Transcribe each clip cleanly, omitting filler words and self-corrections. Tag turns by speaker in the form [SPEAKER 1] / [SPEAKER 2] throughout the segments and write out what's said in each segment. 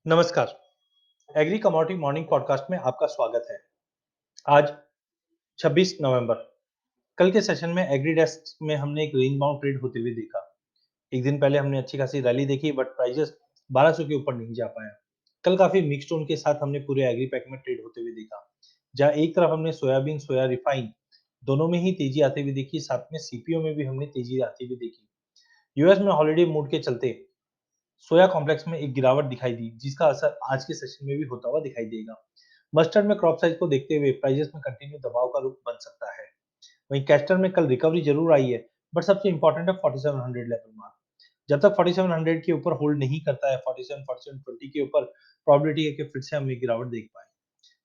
[SPEAKER 1] नमस्कार। Agree commodity morning podcast में आपका स्वागत है। आज 26 नवंबर। कल के सेशन में एग्री डेस्क में हमने एक रेंज बाउंड ट्रेड होते हुए देखा। एक दिन पहले हमने अच्छी खासी रैली देखी बट प्राइसेस 1200 के ऊपर नहीं जा पाया। कल काफी मिक्स्ड टोन के साथ हमने पूरे एग्री पैक में ट्रेड होते हुए देखा, जहां एक तरफ हमने सोयाबीन, सोया रिफाइन दोनों में ही तेजी आते हुए देखी, साथ में सीपीओ में भी हमने तेजी आती हुई देखी। यूएस में हॉलिडे मूड के चलते सोया कॉम्प्लेक्स में एक गिरावट दिखाई दी, जिसका असर आज के सेशन में भी होता हुआ दिखाई देगा। मस्टर्ड में क्रॉप साइज को देखते हुए प्राइसेस में कंटिन्यू दबाव का रूप बन सकता है। वहीं कैस्टर में कल रिकवरी जरूर आई है, बट सबसे इंपॉर्टेंट है 4700 लेवल मार्क। जब तक 4700 के ऊपर होल्ड नहीं करता है, 47 4720 के ऊपर प्रोबेबिलिटी है कि फिर से हम एक गिरावट देख पाए।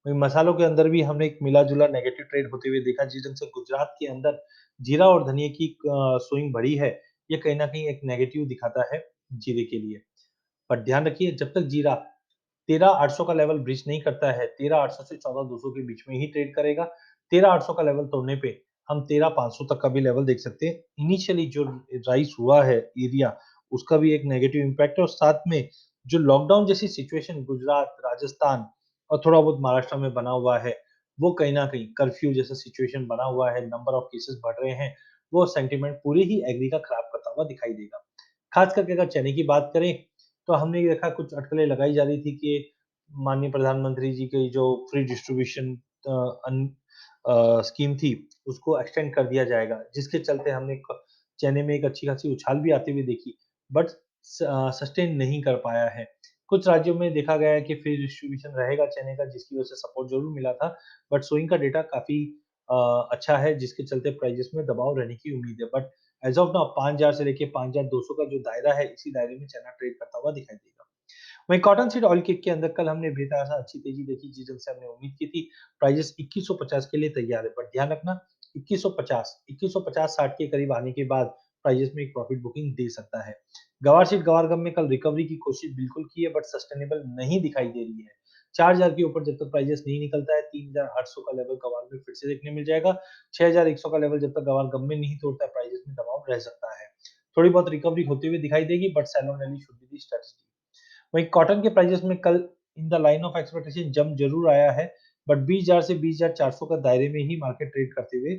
[SPEAKER 1] वहीं मसालों के अंदर भी हमने एक मिला जुला नेगेटिव ट्रेड होते हुए देखा, जिस ढंग से गुजरात के अंदर जीरा और धनिया की स्विंग बढ़ी है, ये कहीं ना कहीं एक नेगेटिव दिखाता है जीरे के लिए। पर ध्यान रखिए, जब तक जीरा 13,800 का लेवल ब्रीच नहीं करता है, 13,800 से 14,200 के बीच में ही ट्रेड करेगा। 13,800 का लेवल तोड़ने पे हम 13,500 तक का भी लेवल देख सकते हैं। इनिशियली जो राइज हुआ है एरिया, उसका भी एक नेगेटिव इम्पैक्ट है और साथ में जो लॉकडाउन जैसी सिचुएशन गुजरात, राजस्थान और थोड़ा बहुत महाराष्ट्र में बना हुआ है, वो कहीं न कहीं कर्फ्यू जैसा सिचुएशन बना हुआ है, नंबर ऑफ केसेस बढ़ रहे हैं, वो सेंटीमेंट पूरी ही एग्री का खराब करता हुआ दिखाई देगा। खास करके अगर चने की बात करें, तो हमने ये देखा कुछ अटकलें लगाई जा रही थी कि माननीय प्रधानमंत्री जी की जो फ्री डिस्ट्रीब्यूशन स्कीम थी, उसको एक्सटेंड कर दिया जाएगा, जिसके चलते हमने चने में एक अच्छी खासी उछाल भी आती हुई देखी, बट सस्टेन नहीं कर पाया है। कुछ राज्यों में देखा गया है कि फ्री डिस्ट्रीब्यूशन रहेगा चने का, जिसकी वजह से सपोर्ट जरूर मिला था, बट सोइंग का डेटा काफी अच्छा है, जिसके चलते प्राइजेस में दबाव रहने की उम्मीद है। बट एज ऑफ नाउ 5,000 से लेके 5,200 का जो दायरा है, इसी दायरे में चना ट्रेड करता हुआ दिखाई देगा। वहीं कॉटन सीड ऑयल किक के अंदर कल हमने बेतहाशा अच्छी तेजी देखी, जिस ढंग से हमने उम्मीद की थी। प्राइसेस 2150 के लिए तैयार है, बट ध्यान रखना 2150 60 के करीब आने के बाद प्राइसेस में एक प्रॉफिट बुकिंग दे सकता है। गवार सीड गवार गम में कल रिकवरी की कोशिश बिल्कुल की है, बट सस्टेनेबल नहीं दिखाई दे रही है। 4,000 के ऊपर जब तक प्राइसेस नहीं निकलता है, 3,800 का लेवल गवार में फिर से देखने मिल जाएगा। 6,100 का लेवल जब तक गवार गम में नहीं तोड़ता है, प्राइसेस में दबाव रह सकता है। थोड़ी बहुत रिकवरी होती हुई दिखाई देगी, but sell on rally should be the strategy. वहीं कॉटन के प्राइसेस में कल in the line of expectation jump जरूर आया है, बट 20,000 से 20,400 का दायरे में ही मार्केट ट्रेड करते हुए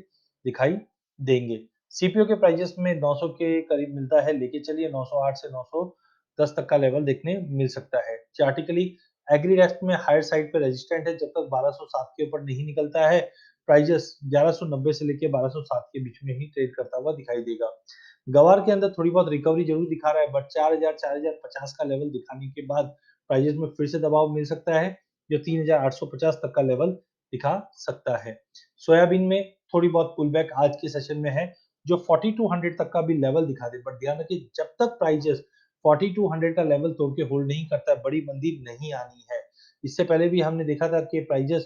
[SPEAKER 1] दिखाई देंगे। सीपीओ के प्राइसेस में 900 के करीब मिलता है, लेके चलिए 908 से 910 तक का लेवल देखने मिल सकता है। चार्टिकली एग्री रेस्ट में हायर साइड पे रेजिस्टेंट है, जब तक 1207 के ऊपर नहीं निकलता है, प्राइसेस 1190 से लेके 1207 के बीच में ही ट्रेड करता हुआ दिखाई देगा। गवार के अंदर थोड़ी बहुत रिकवरी जरूर दिखा रहा है, बट 4,000 4,050 का लेवल दिखाने के बाद प्राइसेस में फिर से दबाव मिल सकता है, जो 3,850 तक का लेवल दिखा सकता है। सोयाबीन में थोड़ी बहुत पुल बैक आज के सेशन में है, जो 4200 तक का भी लेवल दिखा दे, बट ध्यान रखिए, जब तक प्राइसेस 4200 का लेवल तोड़ के होल्ड नहीं करता है, बड़ी मंदी नहीं आनी है। इससे पहले भी हमने देखा था कि प्राइसेस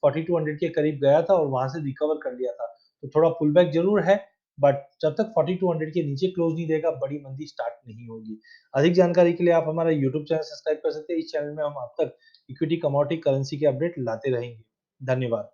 [SPEAKER 1] 4200 के करीब गया था और वहां से रिकवर कर लिया था, तो थोड़ा पुल बैक जरूर है, बट जब तक 4200 के नीचे क्लोज नहीं देगा, बड़ी मंदी स्टार्ट नहीं होगी। अधिक जानकारी के लिए आप हमारा यूट्यूब चैनल सब्सक्राइब कर सकते हैं। इस चैनल में हम आप तक इक्विटी, कमोडिटी, करेंसी के अपडेट लाते रहेंगे। धन्यवाद।